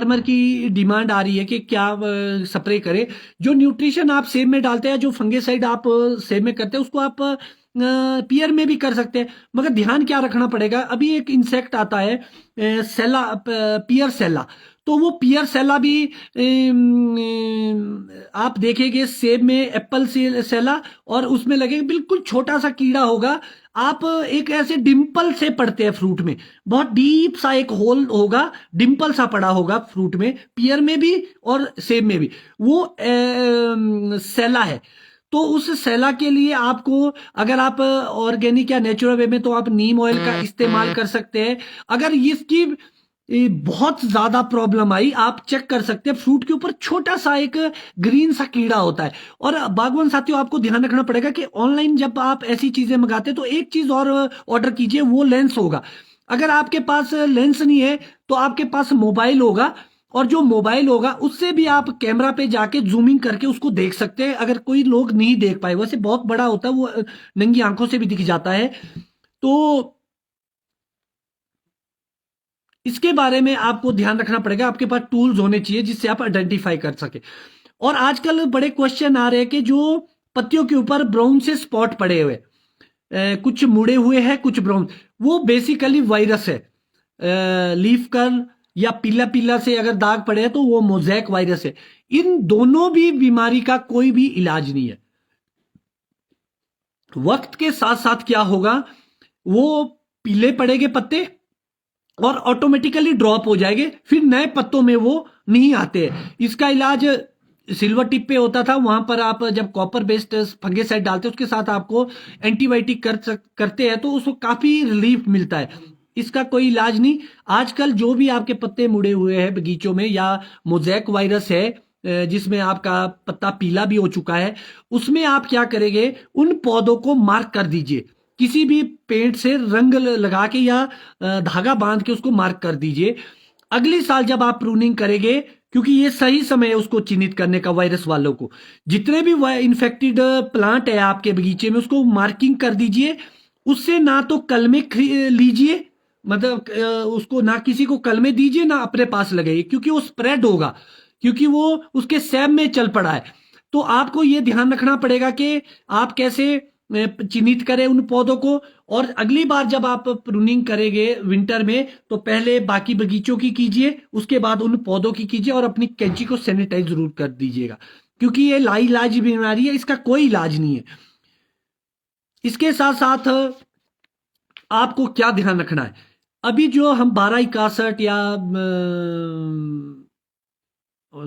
Customer की demand आ रही है कि क्या स्प्रे करें। जो न्यूट्रिशन आप सेब में डालते हैं, जो फंगिसाइड आप सेब में करते हैं, उसको आप पियर में भी कर सकते हैं। मगर ध्यान क्या रखना पड़ेगा, अभी एक इंसेक्ट आता है सेला, पियर सेला। तो वो पियर सेला भी आप देखेंगे सेब में एप्पल से सेला, और उसमें लगेगा बिल्कुल छोटा सा कीड़ा होगा। आप एक ऐसे डिंपल से पड़ते हैं फ्रूट में, बहुत डीप सा एक होल होगा, डिंपल सा पड़ा होगा फ्रूट में, पियर में भी और सेब में भी। वो सेला है। तो उस सेला के लिए आपको, अगर आप ऑर्गेनिक या नेचुरल वे में, तो आप नीम ऑयल का इस्तेमाल कर सकते हैं। अगर इसकी बहुत ज्यादा प्रॉब्लम आई, आप चेक कर सकते हैं फ्रूट के ऊपर छोटा सा एक ग्रीन सा कीड़ा होता है। और बागवान साथियों, आपको ध्यान रखना पड़ेगा कि ऑनलाइन जब आप ऐसी चीजें मंगाते हैं तो एक चीज और ऑर्डर कीजिए, वो लेंस होगा। अगर आपके पास लेंस नहीं है तो आपके पास मोबाइल होगा, और जो मोबाइल होगा उससे भी आप कैमरा पे जाके जूमिंग करके उसको देख सकते हैं, अगर कोई लोग नहीं देख पाए। वैसे बहुत बड़ा होता है वो, नंगी आंखों से भी दिख जाता है। तो इसके बारे में आपको ध्यान रखना पड़ेगा, आपके पास टूल्स होने चाहिए जिससे आप आइडेंटिफाई कर सके। और आजकल बड़े क्वेश्चन आ रहे हैं कि जो पत्तियों के ऊपर ब्राउन से स्पॉट पड़े हुए, कुछ मुड़े हुए हैं कुछ ब्राउन, वो बेसिकली वायरस है। लीफ कर्ल या पीला पीला से अगर दाग पड़े हैं तो वो मोज़ेक वायरस है। इन दोनों भी बीमारी का कोई भी इलाज नहीं है। वक्त के साथ साथ क्या होगा, वो पीले पड़ेंगे पत्ते और ऑटोमेटिकली ड्रॉप हो जाएंगे, फिर नए पत्तों में वो नहीं आते हैं। इसका इलाज सिल्वर टिप पे होता था, वहां पर आप जब कॉपर बेस्ड फंगिसाइड डालते हैं उसके साथ आपको एंटीबायोटिक करते हैं तो उसको काफी रिलीफ मिलता है। इसका कोई इलाज नहीं। आजकल जो भी आपके पत्ते मुड़े हुए हैं बगीचों में, या मोज़ेक वायरस है जिसमें आपका पत्ता पीला भी हो चुका है, उसमें आप क्या करेंगे, उन पौधों को मार्क कर दीजिए, किसी भी पेंट से रंग लगा के या धागा बांध के उसको मार्क कर दीजिए। अगली साल जब आप प्रूनिंग करेंगे, क्योंकि ये सही समय है उसको चिन्हित करने का वायरस वालों को, जितने भी इन्फेक्टेड प्लांट है आपके बगीचे में उसको मार्किंग कर दीजिए। उससे ना तो कलमे लीजिए, मतलब उसको ना किसी को कलमे दीजिए ना अपने पास लगाइए, क्योंकि वो स्प्रेड होगा, क्योंकि वो उसके सैम में चल पड़ा है। तो आपको ये ध्यान रखना पड़ेगा कि आप कैसे चिन्हित करें उन पौधों को। और अगली बार जब आप प्रूनिंग करेंगे विंटर में, तो पहले बाकी बगीचों की कीजिए, उसके बाद उन पौधों की कीजिए, और अपनी कैंची को सैनिटाइज जरूर कर दीजिएगा, क्योंकि ये लाइलाज बीमारी है, इसका कोई इलाज नहीं है। इसके साथ साथ आपको क्या ध्यान रखना है, अभी जो हम 1261 या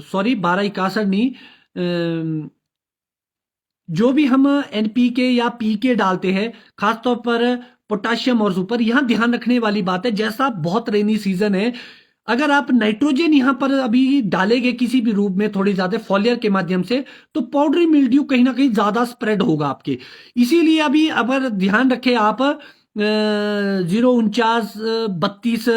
सॉरी 1261 नहीं, जो भी हम एनपीके या पीके डालते हैं, खासतौर पर पोटाशियम और सुपर, यहां ध्यान रखने वाली बात है, जैसा बहुत रेनी सीजन है, अगर आप नाइट्रोजन यहां पर अभी डालेंगे किसी भी रूप में थोड़ी ज्यादा फॉलियर के माध्यम से, तो पाउडरी मिल्ड्यू कहीं ना कहीं ज्यादा स्प्रेड होगा आपके। इसीलिए अभी अगर ध्यान रखें आप 049 32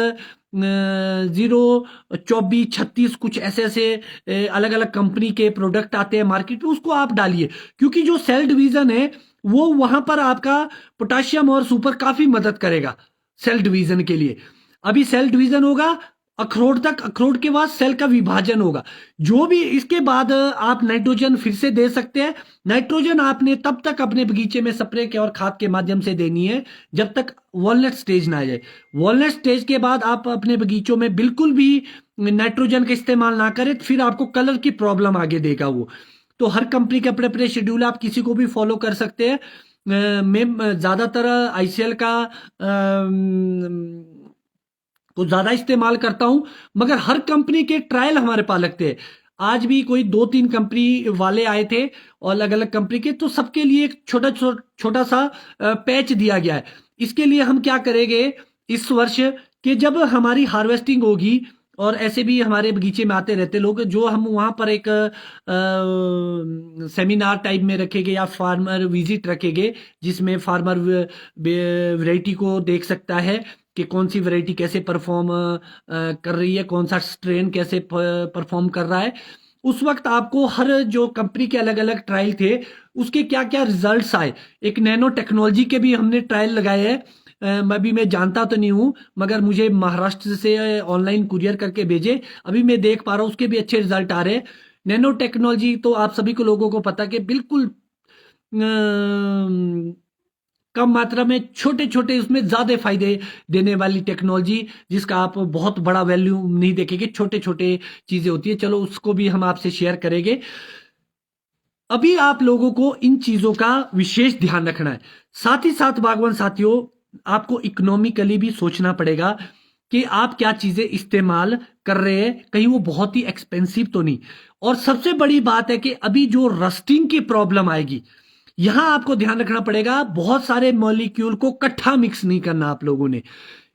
024 36 कुछ ऐसे ऐसे अलग अलग कंपनी के प्रोडक्ट आते हैं मार्केट में, उसको आप डालिए, क्योंकि जो सेल डिवीजन है वो वहां पर आपका पोटाशियम और सुपर काफी मदद करेगा सेल डिवीजन के लिए। अभी सेल डिवीजन होगा अखरोट तक, अखरोट के बाद सेल का विभाजन होगा, जो भी इसके बाद आप नाइट्रोजन फिर से दे सकते हैं। नाइट्रोजन आपने तब तक अपने बगीचे में स्प्रे के और खाद के माध्यम से देनी है जब तक वॉलनट स्टेज ना आ जाए। वॉलनट स्टेज के बाद आप अपने बगीचों में बिल्कुल भी नाइट्रोजन का इस्तेमाल ना करें, फिर आपको कलर की प्रॉब्लम आगे देगा वो। तो हर कंपनी के अपने अपने शेड्यूल, आप किसी को भी फॉलो कर सकते हैं। मैं ज्यादातर आईसीएल का को ज्यादा इस्तेमाल करता हूं, मगर हर कंपनी के ट्रायल हमारे पास लगते हैं। आज भी कोई 2-3 कंपनी वाले आए थे और अलग अलग कंपनी के, तो सबके लिए एक छोटा छोटा सा पैच दिया गया है। इसके लिए हम क्या करेंगे इस वर्ष, कि जब हमारी हार्वेस्टिंग होगी, और ऐसे भी हमारे बगीचे में आते रहते लोग, जो हम वहां पर एक सेमिनार टाइप में रखेंगे या फार्मर विजिट रखेंगे, जिसमें फार्मर वैरायटी को देख सकता है कि कौन सी वैरायटी कैसे परफॉर्म कर रही है, कौन सा स्ट्रेन कैसे परफॉर्म कर रहा है। उस वक्त आपको हर जो कंपनी के अलग अलग ट्रायल थे उसके क्या क्या रिजल्ट्स आए, एक नैनो टेक्नोलॉजी के भी हमने ट्रायल लगाए हैं, अभी मैं जानता तो नहीं हूँ, मगर मुझे महाराष्ट्र से ऑनलाइन कुरियर करके भेजे, अभी मैं देख पा रहा हूँ उसके भी अच्छे रिजल्ट आ रहे हैं। नैनो टेक्नोलॉजी तो आप सभी को लोगों को पता कि बिल्कुल कम मात्रा में छोटे छोटे उसमें ज्यादा फायदे देने वाली टेक्नोलॉजी, जिसका आप बहुत बड़ा वैल्यू नहीं देखेंगे, छोटे छोटे चीजें होती है। चलो उसको भी हम आपसे शेयर करेंगे। अभी आप लोगों को इन चीजों का विशेष ध्यान रखना है। साथ ही साथ बागवान साथियों, आपको इकोनॉमिकली भी सोचना पड़ेगा कि आप क्या चीजें इस्तेमाल कर रहे हैं, कहीं वो बहुत ही एक्सपेंसिव तो नहीं। और सबसे बड़ी बात है कि अभी जो रस्टिंग की प्रॉब्लम आएगी, यहां आपको ध्यान रखना पड़ेगा, बहुत सारे मॉलिक्यूल को इकट्ठा मिक्स नहीं करना आप लोगों ने,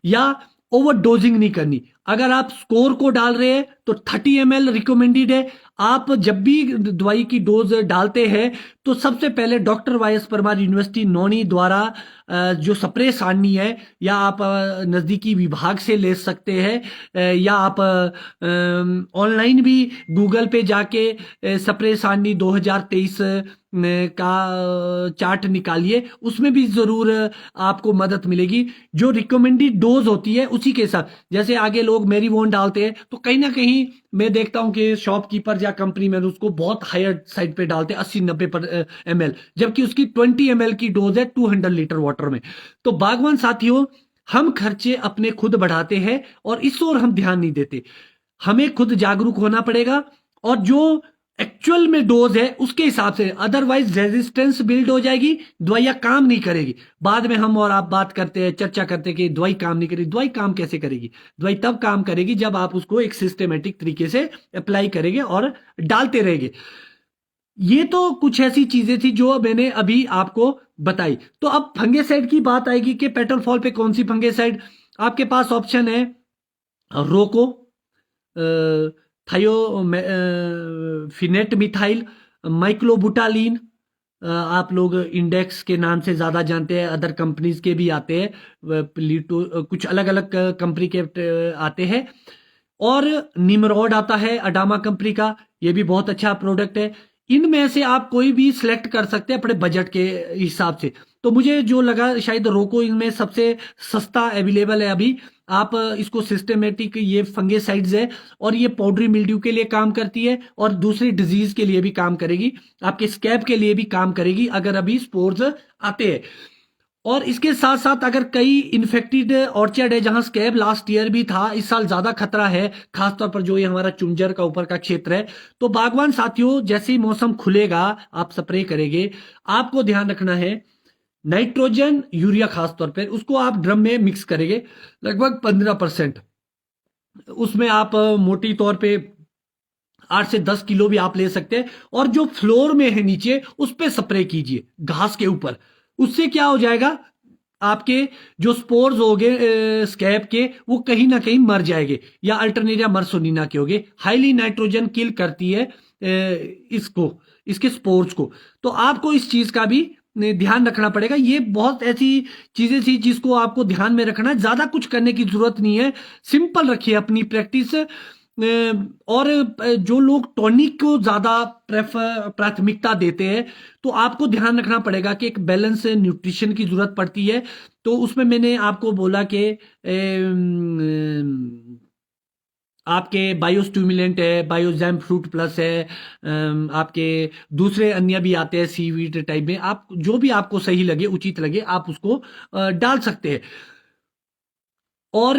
या ओवरडोजिंग नहीं करनी। अगर आप स्कोर को डाल रहे हैं तो 30 ml रिकमेंडेड है। आप जब भी दवाई की डोज डालते हैं तो सबसे पहले डॉक्टर वाईएस परमार यूनिवर्सिटी नौनी द्वारा जो स्प्रे सारणी है, या आप नज़दीकी विभाग से ले सकते हैं, या आप ऑनलाइन भी गूगल पे जाके स्प्रे सारणी 2023 का चार्ट निकालिए, उसमें भी जरूर आपको मदद मिलेगी। जो रिकमेंडेड डोज होती है उसी के साथ, जैसे आगे लोग मेरीवोन डालते हैं तो कहीं ना कहीं मैं देखता हूं कि शॉपकीपर या कंपनी में उसको बहुत हायर साइड पे डालते हैं, 80-90 ml, जबकि उसकी 20 ml की डोज है 200 लीटर वाटर में। तो बागवान साथियों, हम खर्चे अपने खुद बढ़ाते हैं और इस ओर हम ध्यान नहीं देते। हमें खुद जागरूक होना पड़ेगा और जो एक्चुअल में डोज है उसके हिसाब से, अदरवाइज रेजिस्टेंस बिल्ड हो जाएगी, दवाइयां काम नहीं करेगी। बाद में हम और आप बात करते हैं, चर्चा करते हैं कि दवाई काम नहीं करेगी। दवाई काम कैसे करेगी? दवाई तब काम करेगी जब आप उसको एक सिस्टमेटिक तरीके से अप्लाई करेंगे और डालते रहेंगे। ये तो कुछ ऐसी चीजें थी जो मैंने अभी आपको बताई। तो अब फंगेसाइड की बात आएगी कि पेट्रोल फॉल पे कौन सी फंगेसाइड। आपके पास ऑप्शन है रोको, थायोफिनेट मिथाइल, माइक्लोबुटालीन, आप लोग इंडेक्स के नाम से ज्यादा जानते हैं, अदर कंपनीज के भी आते हैं, प्लीटो, कुछ अलग अलग कंपनी के आते हैं। और निमरॉड आता है अडामा कंपनी का, ये भी बहुत अच्छा प्रोडक्ट है। इनमें से आप कोई भी सिलेक्ट कर सकते हैं अपने बजट के हिसाब से। तो मुझे जो लगा शायद रोको इनमें सबसे सस्ता अवेलेबल है अभी। आप इसको सिस्टमेटिक, ये फंगेसाइड्स है और ये पाउडरी मिल्ड्यू के लिए काम करती है और दूसरी डिजीज के लिए भी काम करेगी, आपके स्कैब के लिए भी काम करेगी अगर अभी स्पोर्स आते हैं। और इसके साथ साथ अगर कई इन्फेक्टेड ऑर्चर्ड है जहां स्कैब लास्ट ईयर भी था, इस साल ज्यादा खतरा है, खासतौर पर जो ये हमारा चुंजर का ऊपर का क्षेत्र है। तो बागवान साथियों, जैसे ही मौसम खुलेगा आप स्प्रे करेंगे, आपको ध्यान रखना है नाइट्रोजन यूरिया खासतौर पर उसको आप ड्रम में मिक्स करेंगे लगभग 15%। उसमें आप मोटी तौर पे 8 से 10 किलो भी आप ले सकते हैं, और जो फ्लोर में है नीचे उस पर स्प्रे कीजिए घास के ऊपर। उससे क्या हो जाएगा, आपके जो स्पोर्स हो गए स्कैब के, वो कहीं ना कहीं मर जाएंगे, या अल्टरनेरिया मर्सोनिना के हो गए। हाईली नाइट्रोजन किल करती है इसको, इसके स्पोर्स को। तो आपको इस चीज का भी ध्यान रखना पड़ेगा। ये बहुत ऐसी चीजें थी जिसको आपको ध्यान में रखना है, ज्यादा कुछ करने की जरूरत नहीं है, सिंपल रखिए अपनी प्रैक्टिस। और जो लोग टॉनिक को ज्यादा प्राथमिकता देते हैं, तो आपको ध्यान रखना पड़ेगा कि एक बैलेंस न्यूट्रिशन की जरूरत पड़ती है। तो उसमें मैंने आपको बोला कि आपके बायोस्टिमुलेंट है, बायोजैम फ्रूट प्लस है, आपके दूसरे अन्य भी आते हैं सीवीड टाइप में, आप जो भी आपको सही लगे, उचित लगे, आप उसको डाल सकते हैं। और